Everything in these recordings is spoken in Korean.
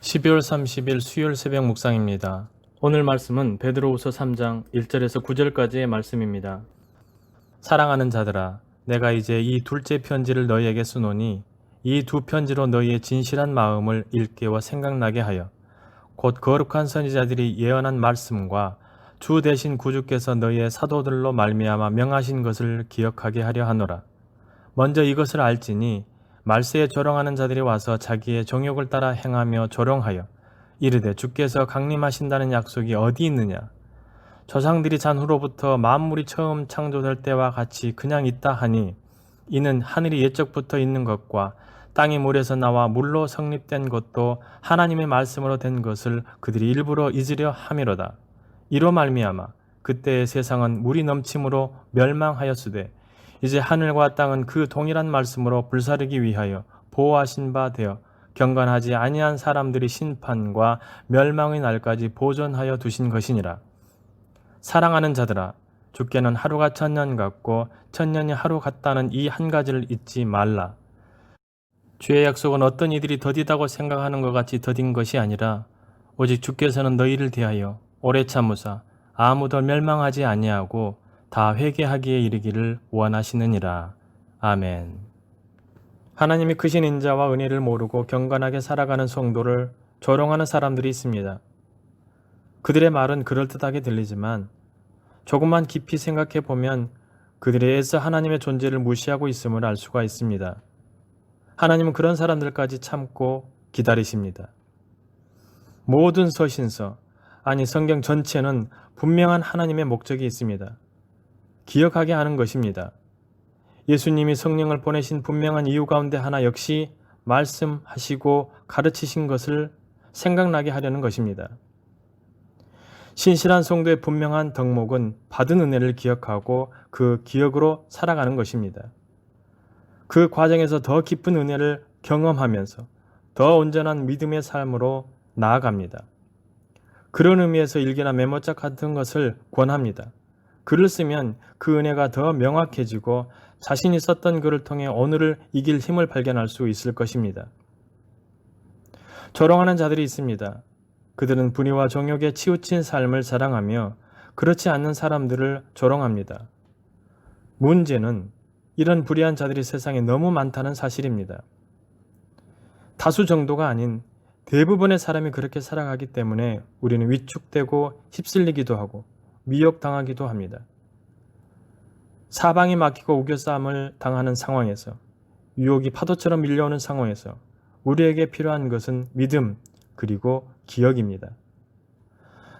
12월 30일 수요일 새벽 묵상입니다. 오늘 말씀은 베드로후서 3장 1절에서 9절까지의 말씀입니다. 사랑하는 자들아, 내가 이제 이 둘째 편지를 너희에게 쓰노니 이 두 편지로 너희의 진실한 마음을 일깨워 생각나게 하여 곧 거룩한 선지자들이 예언한 말씀과 주 대신 구주께서 너희의 사도들로 말미암아 명하신 것을 기억하게 하려 하노라. 먼저 이것을 알지니 말세에 조롱하는 자들이 와서 자기의 정욕을 따라 행하며 조롱하여 이르되 주께서 강림하신다는 약속이 어디 있느냐? 조상들이 잔 후로부터 만물이 처음 창조될 때와 같이 그냥 있다 하니 이는 하늘이 옛적부터 있는 것과 땅이 물에서 나와 물로 성립된 것도 하나님의 말씀으로 된 것을 그들이 일부러 잊으려 함이로다. 이로 말미암아 그때의 세상은 물이 넘침으로 멸망하였으되 이제 하늘과 땅은 그 동일한 말씀으로 불사르기 위하여 보호하신 바 되어 경건하지 아니한 사람들이 심판과 멸망의 날까지 보존하여 두신 것이니라. 사랑하는 자들아, 주께는 하루가 천년 같고 천년이 하루 같다는 이 한 가지를 잊지 말라. 주의 약속은 어떤 이들이 더디다고 생각하는 것 같이 더딘 것이 아니라 오직 주께서는 너희를 대하여 오래 참으사 아무도 멸망하지 아니하고 다 회개하기에 이르기를 원하시느니라. 아멘. 하나님이 크신 인자와 은혜를 모르고 경건하게 살아가는 성도를 조롱하는 사람들이 있습니다. 그들의 말은 그럴듯하게 들리지만 조금만 깊이 생각해 보면 그들이 애써 하나님의 존재를 무시하고 있음을 알 수가 있습니다. 하나님은 그런 사람들까지 참고 기다리십니다. 모든 서신서, 아니 성경 전체는 분명한 하나님의 목적이 있습니다. 기억하게 하는 것입니다. 예수님이 성령을 보내신 분명한 이유 가운데 하나 역시 말씀하시고 가르치신 것을 생각나게 하려는 것입니다. 신실한 성도의 분명한 덕목은 받은 은혜를 기억하고 그 기억으로 살아가는 것입니다. 그 과정에서 더 깊은 은혜를 경험하면서 더 온전한 믿음의 삶으로 나아갑니다. 그런 의미에서 일기나 메모장 같은 것을 권합니다. 글을 쓰면 그 은혜가 더 명확해지고 자신이 썼던 글을 통해 오늘을 이길 힘을 발견할 수 있을 것입니다. 조롱하는 자들이 있습니다. 그들은 불의와 정욕에 치우친 삶을 자랑하며 그렇지 않는 사람들을 조롱합니다. 문제는 이런 불의한 자들이 세상에 너무 많다는 사실입니다. 다수 정도가 아닌 대부분의 사람이 그렇게 살아가기 때문에 우리는 위축되고 휩쓸리기도 하고 미혹당하기도 합니다. 사방이 막히고 우겨싸움을 당하는 상황에서, 유혹이 파도처럼 밀려오는 상황에서 우리에게 필요한 것은 믿음 그리고 기억입니다.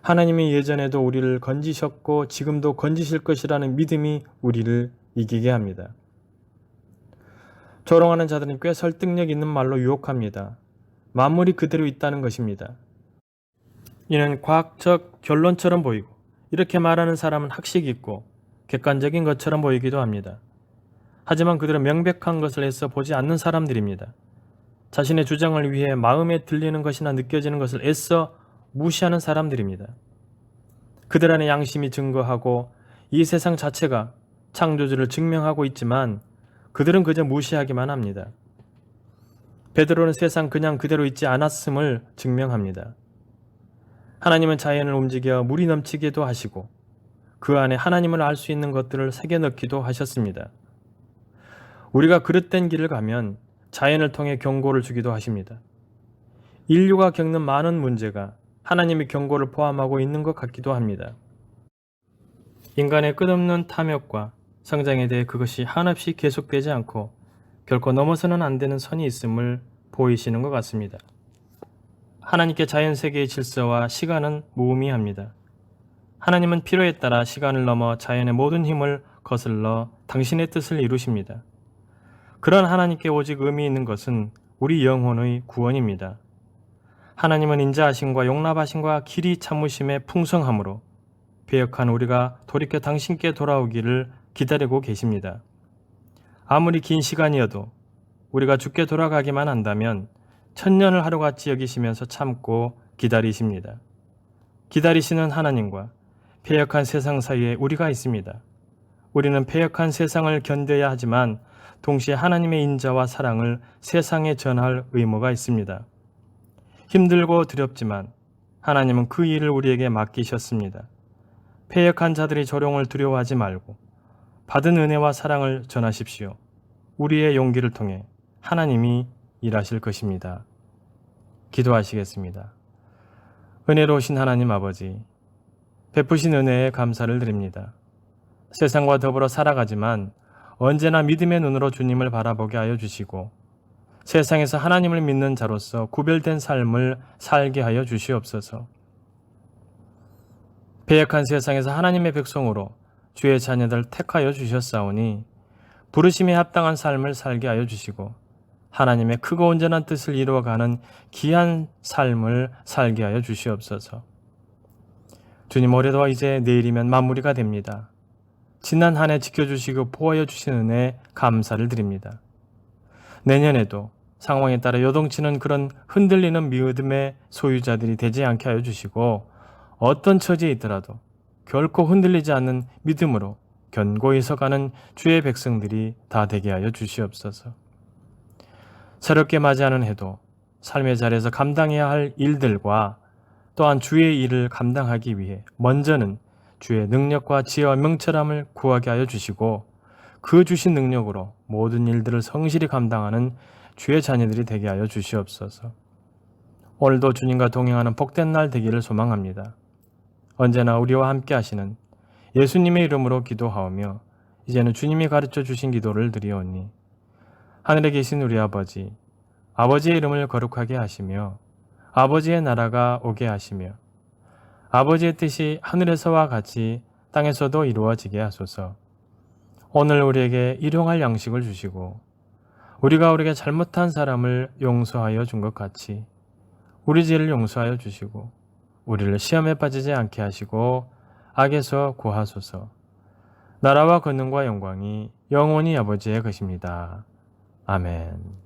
하나님이 예전에도 우리를 건지셨고 지금도 건지실 것이라는 믿음이 우리를 이기게 합니다. 조롱하는 자들은 꽤 설득력 있는 말로 유혹합니다. 만물이 그대로 있다는 것입니다. 이는 과학적 결론처럼 보이고 이렇게 말하는 사람은 학식이 있고 객관적인 것처럼 보이기도 합니다. 하지만 그들은 명백한 것을 애써 보지 않는 사람들입니다. 자신의 주장을 위해 마음에 들리는 것이나 느껴지는 것을 애써 무시하는 사람들입니다. 그들 안에 양심이 증거하고 이 세상 자체가 창조주를 증명하고 있지만 그들은 그저 무시하기만 합니다. 베드로는 세상 그냥 그대로 있지 않았음을 증명합니다. 하나님은 자연을 움직여 물이 넘치게도 하시고 그 안에 하나님을 알 수 있는 것들을 새겨 넣기도 하셨습니다. 우리가 그릇된 길을 가면 자연을 통해 경고를 주기도 하십니다. 인류가 겪는 많은 문제가 하나님의 경고를 포함하고 있는 것 같기도 합니다. 인간의 끝없는 탐욕과 성장에 대해 그것이 한없이 계속되지 않고 결코 넘어서는 안 되는 선이 있음을 보이시는 것 같습니다. 하나님께 자연세계의 질서와 시간은 무의미합니다. 하나님은 필요에 따라 시간을 넘어 자연의 모든 힘을 거슬러 당신의 뜻을 이루십니다. 그런 하나님께 오직 의미 있는 것은 우리 영혼의 구원입니다. 하나님은 인자하심과 용납하심과 길이 참으심의 풍성함으로 배역한 우리가 돌이켜 당신께 돌아오기를 기다리고 계십니다. 아무리 긴 시간이어도 우리가 주께 돌아가기만 한다면 천년을 하루같이 여기시면서 참고 기다리십니다. 기다리시는 하나님과 패역한 세상 사이에 우리가 있습니다. 우리는 패역한 세상을 견뎌야 하지만 동시에 하나님의 인자와 사랑을 세상에 전할 의무가 있습니다. 힘들고 두렵지만 하나님은 그 일을 우리에게 맡기셨습니다. 패역한 자들이 조롱을 두려워하지 말고 받은 은혜와 사랑을 전하십시오. 우리의 용기를 통해 하나님이 일하실 것입니다. 기도하시겠습니다. 은혜로우신 하나님 아버지, 베푸신 은혜에 감사를 드립니다. 세상과 더불어 살아가지만 언제나 믿음의 눈으로 주님을 바라보게 하여 주시고 세상에서 하나님을 믿는 자로서 구별된 삶을 살게 하여 주시옵소서. 패역한 세상에서 하나님의 백성으로 주의 자녀들 택하여 주셨사오니 부르심에 합당한 삶을 살게 하여 주시고 하나님의 크고 온전한 뜻을 이루어가는 귀한 삶을 살게 하여 주시옵소서. 주님, 올해도 이제 내일이면 마무리가 됩니다. 지난 한 해 지켜주시고 보호하여 주신 은혜 감사를 드립니다. 내년에도 상황에 따라 요동치는 그런 흔들리는 믿음의 소유자들이 되지 않게 하여 주시고 어떤 처지에 있더라도 결코 흔들리지 않는 믿음으로 견고히 서가는 주의 백성들이 다 되게 하여 주시옵소서. 새롭게 맞이하는 해도 삶의 자리에서 감당해야 할 일들과 또한 주의 일을 감당하기 위해 먼저는 주의 능력과 지혜와 명철함을 구하게 하여 주시고 그 주신 능력으로 모든 일들을 성실히 감당하는 주의 자녀들이 되게 하여 주시옵소서. 오늘도 주님과 동행하는 복된 날 되기를 소망합니다. 언제나 우리와 함께 하시는 예수님의 이름으로 기도하오며 이제는 주님이 가르쳐 주신 기도를 드리오니 하늘에 계신 우리 아버지, 아버지의 이름을 거룩하게 하시며 아버지의 나라가 오게 하시며 아버지의 뜻이 하늘에서와 같이 땅에서도 이루어지게 하소서. 오늘 우리에게 일용할 양식을 주시고 우리가 우리에게 잘못한 사람을 용서하여 준 것 같이 우리 죄를 용서하여 주시고 우리를 시험에 빠지지 않게 하시고 악에서 구하소서. 나라와 권능과 영광이 영원히 아버지의 것입니다. 아멘.